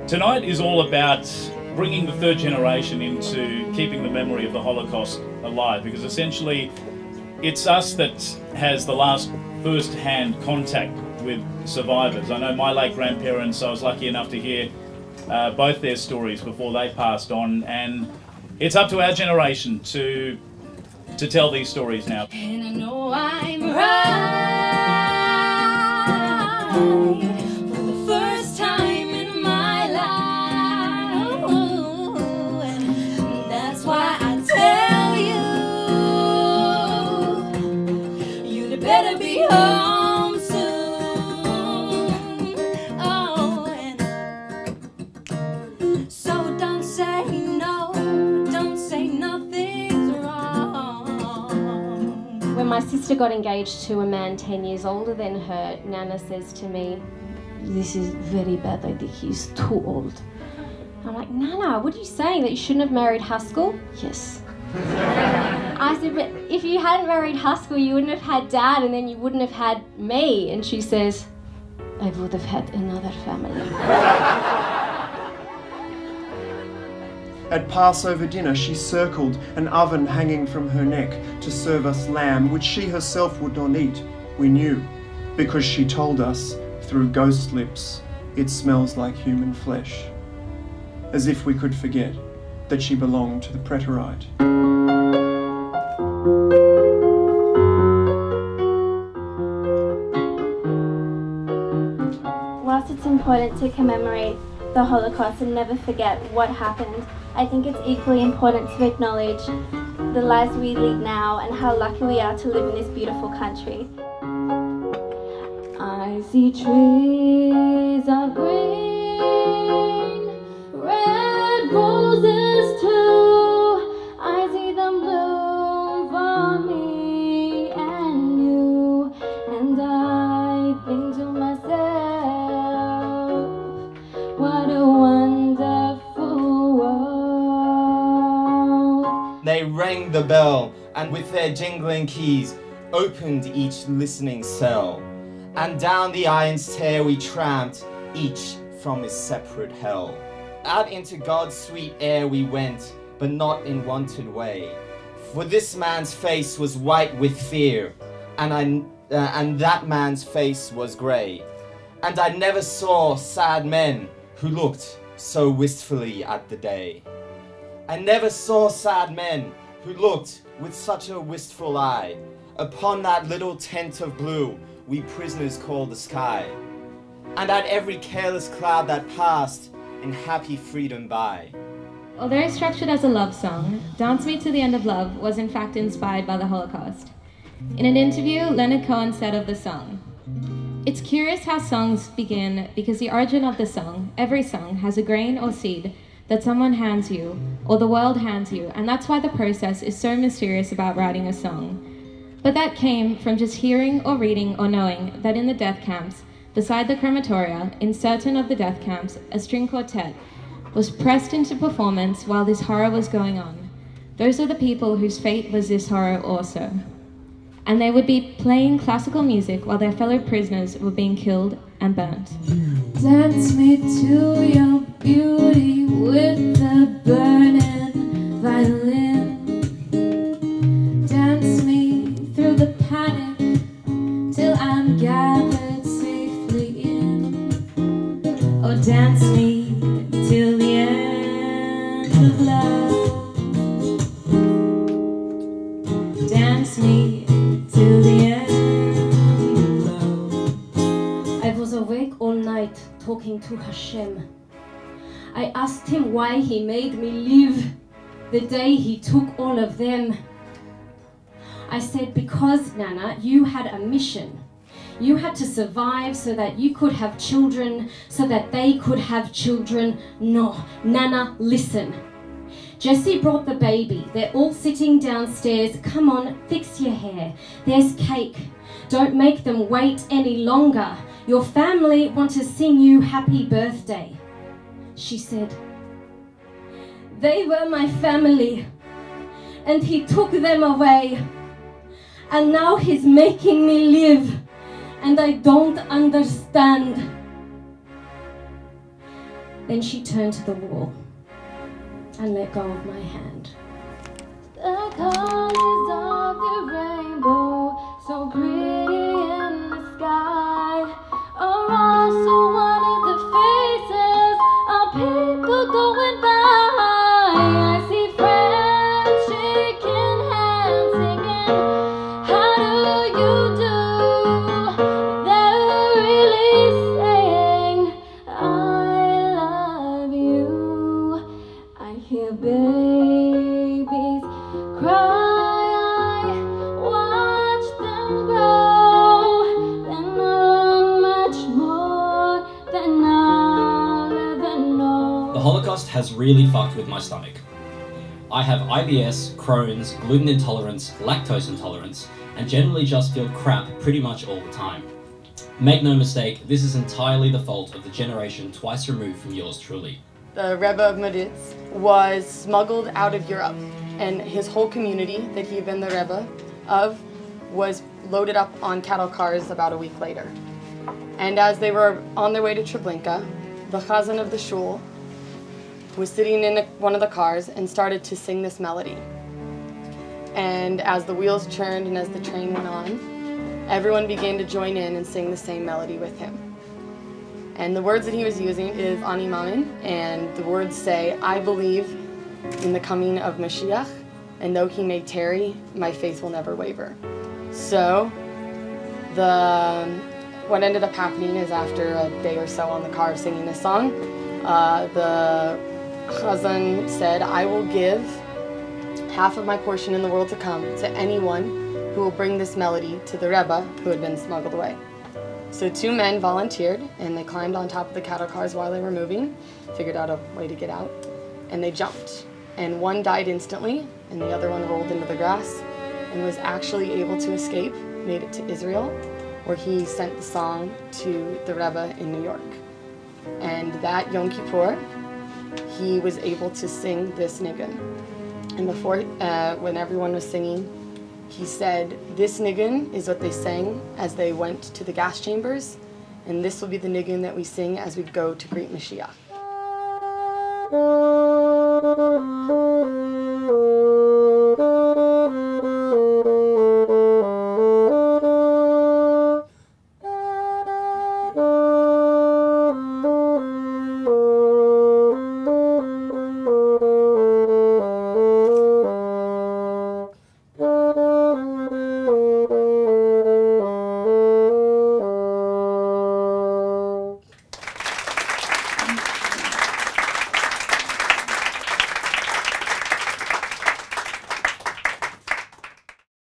Tonight is all about bringing the third generation into keeping the memory of the Holocaust alive, because essentially it's us that has the last first-hand contact with survivors. I know my late grandparents, I was lucky enough to hear both their stories before they passed on, and it's up to our generation to tell these stories now. And I know I'm right for the first time in my life, and that's why I tell you, you'd better be home soon. Oh, and so don't say no, don't say nothing's wrong. When my sister got engaged to a man 10 years older than her, Nana says to me, "This is very bad, I think he's too old." I'm like, "Nana, what are you saying, that you shouldn't have married Haskell?" "Yes." I said, "But if you hadn't married Haskell, you wouldn't have had Dad, and then you wouldn't have had me." And she says, "I would have had another family." At Passover dinner, she circled an oven hanging from her neck to serve us lamb, which she herself would not eat. We knew, because she told us, through ghost lips, it smells like human flesh. As if we could forget that she belonged to the preterite. Whilst it's important to commemorate the Holocaust and never forget what happened, I think it's equally important to acknowledge the lives we lead now and how lucky we are to live in this beautiful country. I see trees of green, red roses too. I see them bloom for me and you, and I think to myself, what a wonderful world. They rang the bell, and with their jingling keys, opened each listening cell. And down the iron stair we tramped, each from his separate hell. Out into God's sweet air we went, but not in wanted way. For this man's face was white with fear, and that man's face was grey. And I never saw sad men who looked so wistfully at the day. I never saw sad men who looked with such a wistful eye upon that little tent of blue we prisoners call the sky, and at every careless cloud that passed in happy freedom by. Although structured as a love song, Dance Me to the End of Love was in fact inspired by the Holocaust. In an interview, Leonard Cohen said of the song, "It's curious how songs begin because the origin of the song, every song, has a grain or seed that someone hands you, or the world hands you, and that's why the process is so mysterious about writing a song. But that came from just hearing or reading or knowing that in the death camps, beside the crematoria, in certain of the death camps, a string quartet was pressed into performance while this horror was going on. Those are the people whose fate was this horror also. And they would be playing classical music while their fellow prisoners were being killed and burnt." Dance me to your beauty with the burning violin. Dance me through the panic till I'm gathered safely in. Oh, dance me till the end of love. Dance me till the end of love. I was awake all night talking to Hashem. I asked him why he made me live the day he took all of them. I said, "Because, Nana, you had a mission. You had to survive so that you could have children, so that they could have children." "No, Nana, listen. Jesse brought the baby. They're all sitting downstairs. Come on, fix your hair. There's cake. Don't make them wait any longer. Your family want to sing you happy birthday." She said, "They were my family, and he took them away. And now he's making me live, and I don't understand." Then she turned to the wall and let go of my hand. The colors of the rainbow, so pretty in the sky, are also one of the faces of people going by. I see friends shaking hands, singing, how do you do? They're really saying, I love you. I hear babies cry, I watch them grow, then I learn much more than I'll ever know. The Holocaust has really fucked with my stomach. I have IBS, Crohn's, gluten intolerance, lactose intolerance, and generally just feel crap pretty much all the time. Make no mistake, this is entirely the fault of the generation twice removed from yours truly. The Rebbe of Meditz was smuggled out of Europe, and his whole community that he had been the Rebbe of was loaded up on cattle cars about a week later. And as they were on their way to Treblinka, the chazan of the shul was sitting in one of the cars and started to sing this melody. And as the wheels churned and as the train went on, everyone began to join in and sing the same melody with him. And the words that he was using is Ani Mamin, and the words say, I believe in the coming of Mashiach, and though he may tarry, my faith will never waver. So, what ended up happening is after a day or so on the car singing this song, the chazan said, I will give half of my portion in the world to come to anyone who will bring this melody to the Rebbe who had been smuggled away. So 2 men volunteered, and they climbed on top of the cattle cars while they were moving, figured out a way to get out, and they jumped. And one died instantly, and the other one rolled into the grass, and was actually able to escape, made it to Israel, where he sent the song to the Rebbe in New York. And that Yom Kippur, he was able to sing this nigun. And before, when everyone was singing, he said, this nigun is what they sang as they went to the gas chambers, and this will be the nigun that we sing as we go to greet Mashiach.